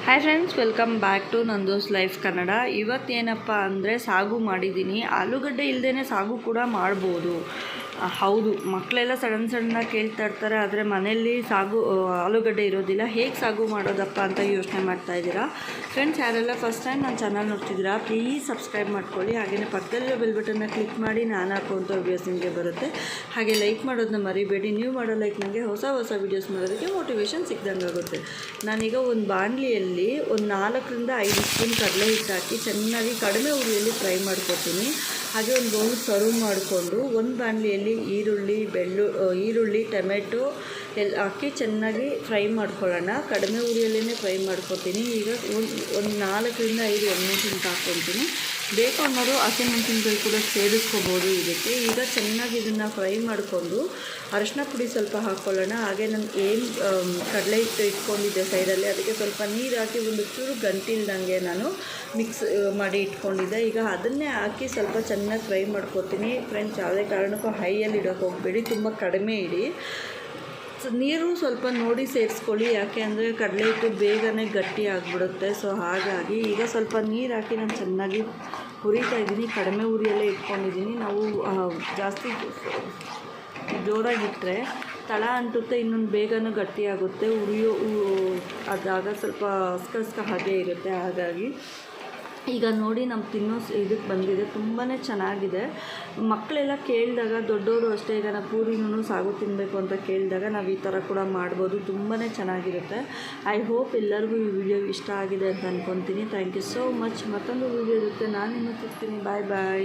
Hi friends, welcome back to Nando's life Kannada. ಇವತ್ತೇನಪ್ಪ ಅಂದರೆ ಸಾಗು ಮಾಡಿದ್ದೀನಿ. ಆಲೂಗಡ್ಡೆ ಇಲ್ಲದೇ ಸಾಗು ಕೂಡ ಮಾಡ್ಬೋದು. ಹೌದು, ಮಕ್ಕಳೆಲ್ಲ ಸಡನ್ನಾಗಿ ಕೇಳ್ತಾ ಇರ್ತಾರೆ, ಆದರೆ ಮನೆಯಲ್ಲಿ ಆಲೂಗಡ್ಡೆ ಇರೋದಿಲ್ಲ. ಹೇಗೆ ಸಾಗು ಮಾಡೋದಪ್ಪ ಅಂತ ಯೋಚನೆ ಮಾಡ್ತಾ ಇದ್ದೀರಾ ಫ್ರೆಂಡ್ಸ್? ಯಾರೆಲ್ಲ ಫಸ್ಟ್ ಟೈಮ್ ನನ್ನ ಚಾನಲ್ ನೋಡ್ತಿದ್ದೀರಾ, ಪ್ಲೀಸ್ ಸಬ್ಸ್ಕ್ರೈಬ್ ಮಾಡ್ಕೊಳ್ಳಿ. ಹಾಗೆಯೇ ಪಕ್ಕದಲ್ಲಿರೋ ಬೆಲ್ ಬಟನ್ನ ಕ್ಲಿಕ್ ಮಾಡಿ ನಾನು ಹಾಕುವಂಥ ವೀಡಿಯೋಸ್ ನಿಮಗೆ ಬರುತ್ತೆ. ಹಾಗೆ ಲೈಕ್ ಮಾಡೋದನ್ನ ಮರಿಬೇಡಿ. ನೀವು ಮಾಡೋ ಲೈಕ್ ನನಗೆ ಹೊಸ ವೀಡಿಯೋಸ್ ಮಾಡೋದಕ್ಕೆ ಮೋಟಿವೇಶನ್ ಸಿಕ್ದಂಗೆ ಆಗುತ್ತೆ. ನಾನೀಗ ಒಂದು ಬಾಣಲಿಯಲ್ಲಿ ಒಂದು 4ರಿಂದ 5 ಸ್ಪೂನ್ ಕಡಲೆ ಹಿಟ್ಟು ಹಾಕಿ ಚೆನ್ನಾಗಿ ಕಡಿಮೆ ಉರಿಯಲ್ಲಿ ಫ್ರೈ ಮಾಡ್ಕೊತೀನಿ. ಹಾಗೆ ಒಂದು ಬೌಲ್ ಸರ್ವ್ ಮಾಡಿಕೊಂಡು ಒಂದು ಬಾಣಲಿಯಲ್ಲಿ ಈರುಳ್ಳಿ ಟೊಮೆಟೊ ಎಲ್ಲ ಹಾಕಿ ಚೆನ್ನಾಗಿ ಫ್ರೈ ಮಾಡ್ಕೊಳ್ಳೋಣ. ಕಡಿಮೆ ಉರಿಯಲ್ಲೇ ಫ್ರೈ ಮಾಡ್ಕೊತೀನಿ. ಈಗ ಒಂದು 4ರಿಂದ 5 ಒಣಮೆಣಸಿನ್ಕಾಯಿ ಹಾಕ್ಕೊತೀನಿ. ಬೇಕು ಅನ್ನೋರು ಹಸಿಮೆಣಸಿನ್ಕಾಯಿ ಕೂಡ ಸೇರಿಸ್ಕೋಬೋದು ಇದಕ್ಕೆ. ಈಗ ಚೆನ್ನಾಗಿ ಇದನ್ನು ಫ್ರೈ ಮಾಡಿಕೊಂಡು ಅರಿಶಿನ ಪುಡಿ ಸ್ವಲ್ಪ ಹಾಕ್ಕೊಳ್ಳೋಣ. ಹಾಗೆ ನಾನು ಏನು ಕಡಲೆ ಹಿಟ್ಟು ಇಟ್ಕೊಂಡಿದ್ದೆ ಸೈಡಲ್ಲಿ, ಅದಕ್ಕೆ ಸ್ವಲ್ಪ ನೀರು ಹಾಕಿ ಒಂದು ಚೂರು ಗಂಟಿಲ್ದಂಗೆ ನಾನು ಮಿಕ್ಸ್ ಮಾಡಿ ಇಟ್ಕೊಂಡಿದ್ದೆ. ಈಗ ಅದನ್ನೇ ಹಾಕಿ ಸ್ವಲ್ಪ ಚೆನ್ನಾಗಿ ಫ್ರೈ ಮಾಡ್ಕೊತೀನಿ. ಫ್ರೆಂಡ್ಸ್, ಯಾವುದೇ ಕಾರಣಕ್ಕೂ ಹೈಯಲ್ಲಿ ಇಡೋಕ್ಕೆ ಹೋಗಬೇಡಿ, ತುಂಬ ಕಡಿಮೆ ಇಡಿ. ನೀರು ಸ್ವಲ್ಪ ನೋಡಿ ಸೇರಿಸ್ಕೊಳ್ಳಿ, ಯಾಕೆ ಅಂದರೆ ಕಡಲೆ ಹಿಟ್ಟು ಬೇಗನೆ ಗಟ್ಟಿ ಆಗಿಬಿಡುತ್ತೆ. ಸೊ ಹಾಗಾಗಿ ಈಗ ಸ್ವಲ್ಪ ನೀರು ಹಾಕಿ ನಾನು ಚೆನ್ನಾಗಿ ಹುರಿತಾ ಇದ್ದೀನಿ. ಕಡಿಮೆ ಉರಿಯಲ್ಲೇ ಇಟ್ಕೊಂಡಿದ್ದೀನಿ. ನಾವು ಜಾಸ್ತಿ ಜೋರಾಗಿಟ್ಟರೆ ತಳ ಅಂಟುತ್ತೆ, ಇನ್ನೊಂದು ಬೇಗನೆ ಗಟ್ಟಿಯಾಗುತ್ತೆ. ಅದಾಗ ಸ್ವಲ್ಪ ಹಸ್ಕ ಹಾಗೆ ಇರುತ್ತೆ. ಹಾಗಾಗಿ ಈಗ ನೋಡಿ ನಮ್ಮ ತಿನ್ನೋ ಇದಕ್ಕೆ ಬಂದಿದೆ, ತುಂಬಾ ಚೆನ್ನಾಗಿದೆ. ಮಕ್ಕಳೆಲ್ಲ ಕೇಳಿದಾಗ, ದೊಡ್ಡವರು ಅಷ್ಟೇ, ಈಗ ನಾವು ಪೂರಿನೂ ಸಾಗು ತಿನ್ನಬೇಕು ಅಂತ ಕೇಳಿದಾಗ ನಾವು ಈ ಥರ ಕೂಡ ಮಾಡ್ಬೋದು. ತುಂಬಾ ಚೆನ್ನಾಗಿರುತ್ತೆ. ಐ ಹೋಪ್ ಎಲ್ಲರಿಗೂ ಈ ವಿಡಿಯೋ ಇಷ್ಟ ಆಗಿದೆ ಅಂತ ಅಂದ್ಕೊತೀನಿ. Thank you so much. ಮತ್ತೊಂದು ವಿಡಿಯೋ ಇರುತ್ತೆ, ನಾನು ಇನ್ನೂ ಸಿಗ್ತೀನಿ. ಬಾಯ್ ಬಾಯ್.